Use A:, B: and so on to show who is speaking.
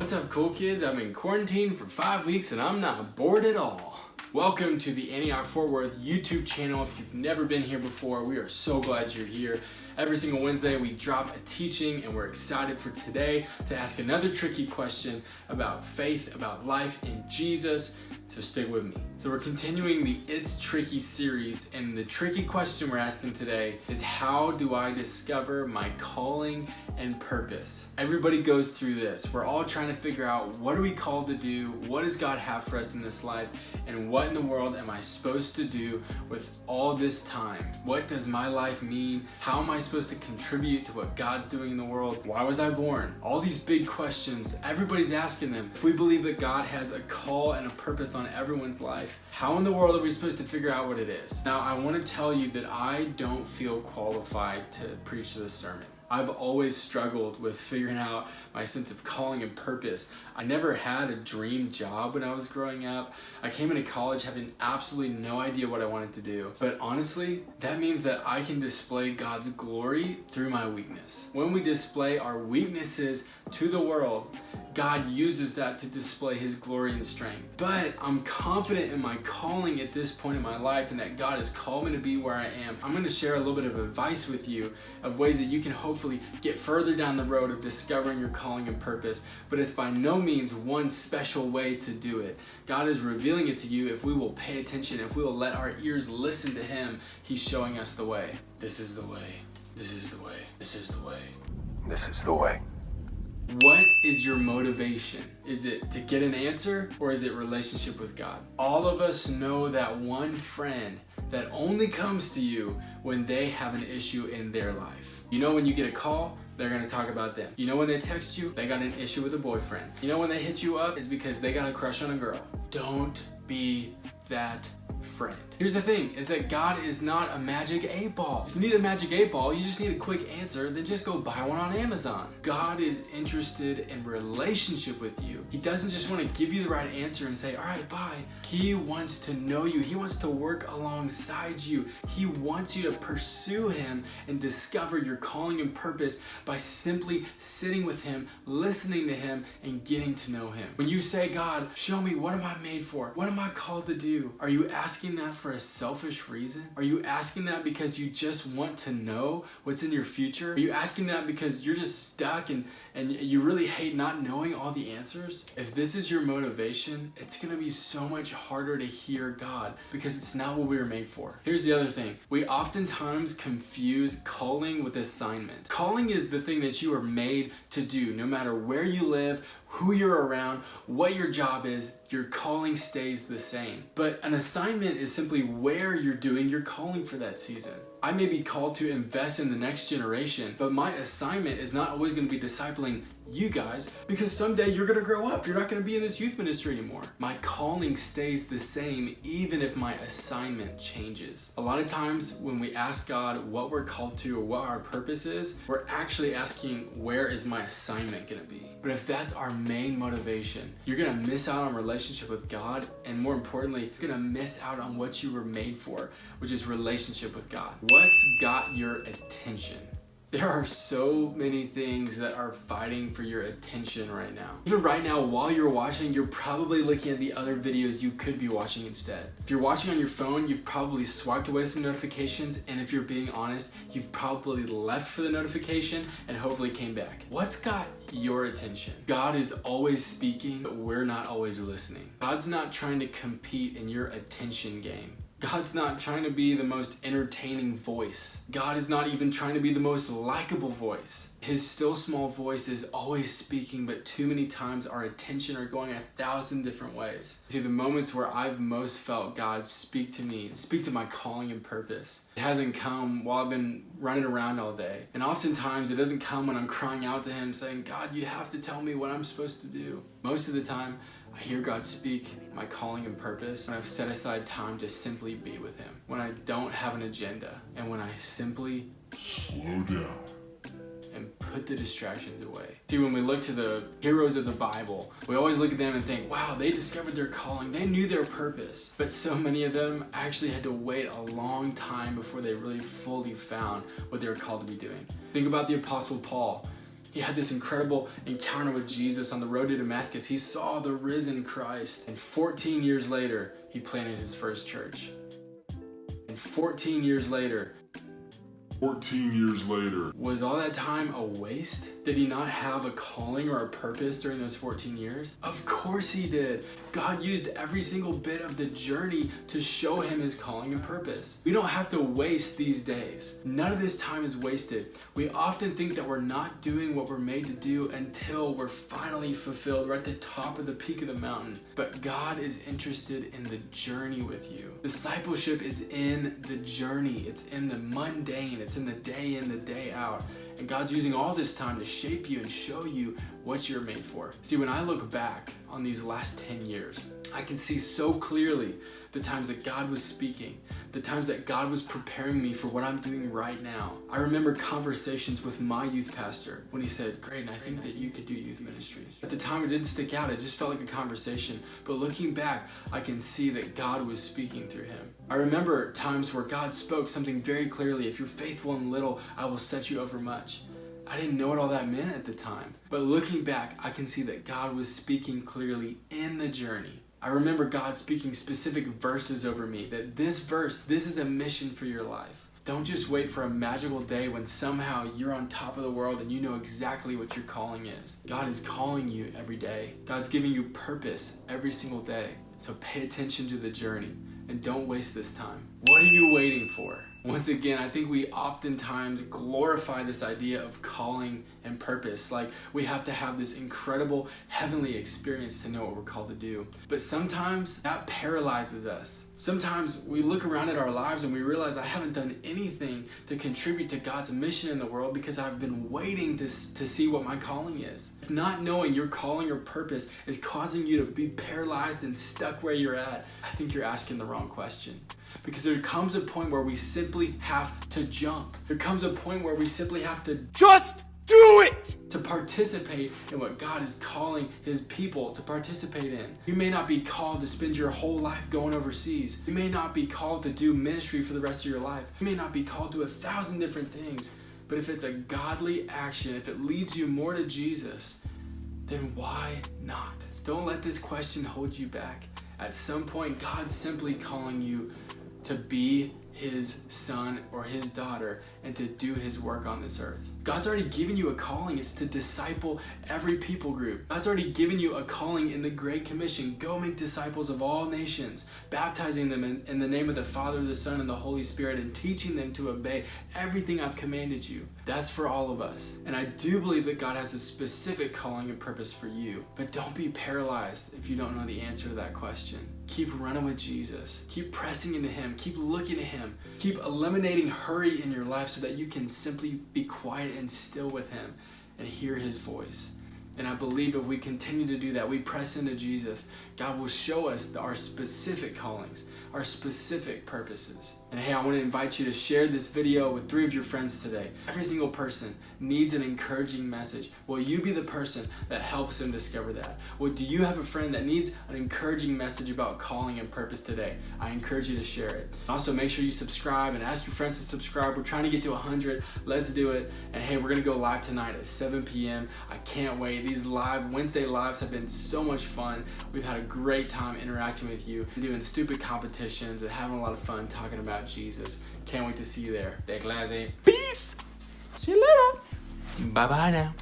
A: What's up, cool kids? I've been quarantined for 5 weeks and I'm not bored at all. Welcome to the Antioch Fort Worth YouTube channel. If you've never been here before, we are so glad you're here. Every single Wednesday we drop a teaching and we're excited for today to ask another tricky question about faith, about life in Jesus. So stick with me. So we're continuing the It's Tricky series, and the tricky question we're asking today is, how do I discover my calling and purpose? Everybody goes through this. We're all trying to figure out, what are we called to do? What does God have for us in this life? And what in the world am I supposed to do with all this time? What does my life mean? How am I supposed to contribute to what God's doing in the world? Why was I born? All these big questions, everybody's asking them. If we believe that God has a call and a purpose on everyone's life, how in the world are we supposed to figure out what it is? Now, I want to tell you that I don't feel qualified to preach this sermon. I've always struggled with figuring out my sense of calling and purpose. I never had a dream job when I was growing up. I came into college having absolutely no idea what I wanted to do. But honestly, that means that I can display God's glory through my weakness. When we display our weaknesses to the world, God uses that to display His glory and strength. But I'm confident in my calling at this point in my life, and that God has called me to be where I am. I'm going to share a little bit of advice with you of ways that you can hopefully get further down the road of discovering your calling and purpose. But it's by no means one special way to do it. God is revealing it to you if we will pay attention, if we will let our ears listen to Him. He's showing us the way. This is the way. This is the way. This is the way.
B: This is the way.
A: What is your motivation? Is it to get an answer, or is it relationship with God? All of us know that one friend that only comes to you when they have an issue in their life. You know, when you get a call, they're gonna talk about them. You know, when they text you, they got an issue with a boyfriend. You know, when they hit you up, it's because they got a crush on a girl. Don't be that friend. Here's the thing, is that God is not a magic 8-ball. If you need a magic 8-ball, you just need a quick answer, then just go buy one on Amazon. God is interested in relationship with you. He doesn't just want to give you the right answer and say, all right, bye. He wants to know you. He wants to work alongside you. He wants you to pursue Him and discover your calling and purpose by simply sitting with Him, listening to Him, and getting to know Him. When you say, God, show me, what am I made for? What am I called to do? Are you asking that for a selfish reason? Are you asking that because you just want to know what's in your future? Are you asking that because you're just stuck and you really hate not knowing all the answers? If this is your motivation, it's gonna be so much harder to hear God, because it's not what we were made for. Here's the other thing. We oftentimes confuse calling with assignment. Calling is the thing that you are made to do, no matter where you live, who you're around, what your job is. Your calling stays the same. But an assignment is simply where you're doing your calling for that season. I may be called to invest in the next generation, but my assignment is not always going to be discipling you guys, because someday you're going to grow up. You're not going to be in this youth ministry anymore. My calling stays the same even if my assignment changes. A lot of times when we ask God what we're called to or what our purpose is, we're actually asking, where is my assignment going to be? But if that's our main motivation, you're going to miss out on relationship with God, and more importantly, you're going to miss out on what you were made for, which is relationship with God. What's got your attention? There are so many things that are fighting for your attention right now. Even right now, while you're watching, you're probably looking at the other videos you could be watching instead. If you're watching on your phone, you've probably swiped away some notifications, and if you're being honest, you've probably left for the notification and hopefully came back. What's got your attention? God is always speaking, but we're not always listening. God's not trying to compete in your attention game. God's not trying to be the most entertaining voice. God is not even trying to be the most likable voice. His still small voice is always speaking, but too many times our attention are going 1,000 different ways. See, the moments where I've most felt God speak to me, speak to my calling and purpose, it hasn't come while I've been running around all day. And oftentimes it doesn't come when I'm crying out to Him saying, God, you have to tell me what I'm supposed to do. Most of the time, I hear God speak my calling and purpose when I've set aside time to simply be with Him, when I don't have an agenda, and when I simply slow down and put the distractions away. See, when we look to the heroes of the Bible, we always look at them and think, wow, they discovered their calling, they knew their purpose. But so many of them actually had to wait a long time before they really fully found what they were called to be doing. Think about the Apostle Paul. He had this incredible encounter with Jesus on the road to Damascus. He saw the risen Christ. And 14 years later, he planted his first church. And 14 years later, was all that time a waste? Did he not have a calling or a purpose during those 14 years? Of course he did. God used every single bit of the journey to show him his calling and purpose. We don't have to waste these days. None of this time is wasted. We often think that we're not doing what we're made to do until we're finally fulfilled. We're at the top of the peak of the mountain. But God is interested in the journey with you. Discipleship is in the journey. It's in the mundane. It's in the day in, the day out. And God's using all this time to shape you and show you what you're made for. See, when I look back on these last 10 years, I can see so clearly the times that God was speaking, the times that God was preparing me for what I'm doing right now. I remember conversations with my youth pastor when he said, "Graydon, I think that you could do youth ministry." At the time, it didn't stick out. It just felt like a conversation. But looking back, I can see that God was speaking through him. I remember times where God spoke something very clearly. "If you're faithful in little, I will set you over much." I didn't know what all that meant at the time. But looking back, I can see that God was speaking clearly in the journey. I remember God speaking specific verses over me, that this verse, this is a mission for your life. Don't just wait for a magical day when somehow you're on top of the world and you know exactly what your calling is. God is calling you every day. God's giving you purpose every single day. So pay attention to the journey and don't waste this time. What are you waiting for? Once again, I think we oftentimes glorify this idea of calling and purpose. Like we have to have this incredible heavenly experience to know what we're called to do. But sometimes that paralyzes us. Sometimes we look around at our lives and we realize I haven't done anything to contribute to God's mission in the world because I've been waiting to see what my calling is. If not knowing your calling or purpose is causing you to be paralyzed and stuck where you're at, I think you're asking the wrong question. Because there comes a point where we simply have to jump. There comes a point where we simply have to just do it! To participate in what God is calling his people to participate in. You may not be called to spend your whole life going overseas. You may not be called to do ministry for the rest of your life. You may not be called to 1,000 different things. But if it's a godly action, if it leads you more to Jesus, then why not? Don't let this question hold you back. At some point, God's simply calling you to be his son or his daughter and to do his work on this earth. God's already given you a calling. It's to disciple every people group. God's already given you a calling in the Great Commission. Go make disciples of all nations, baptizing them in the name of the Father, the Son, and the Holy Spirit, and teaching them to obey everything I've commanded you. That's for all of us. And I do believe that God has a specific calling and purpose for you. But don't be paralyzed if you don't know the answer to that question. Keep running with Jesus. Keep pressing into him. Keep looking at him. Keep eliminating hurry in your life so that you can simply be quiet and still with him and hear his voice. And I believe if we continue to do that, we press into Jesus, God will show us our specific callings, our specific purposes. And hey, I want to invite you to share this video with 3 of your friends today. Every single person needs an encouraging message. Will you be the person that helps them discover that? Well, do you have a friend that needs an encouraging message about calling and purpose today? I encourage you to share it. Also, make sure you subscribe and ask your friends to subscribe. We're trying to get to 100. Let's do it. And hey, we're going to go live tonight at 7 p.m. I can't wait. These Wednesday lives have been so much fun. We've had a great time interacting with you, doing stupid competitions and having a lot of fun talking about Jesus. Can't wait to see you there. Stay classy. Peace. See you later. Bye-bye now.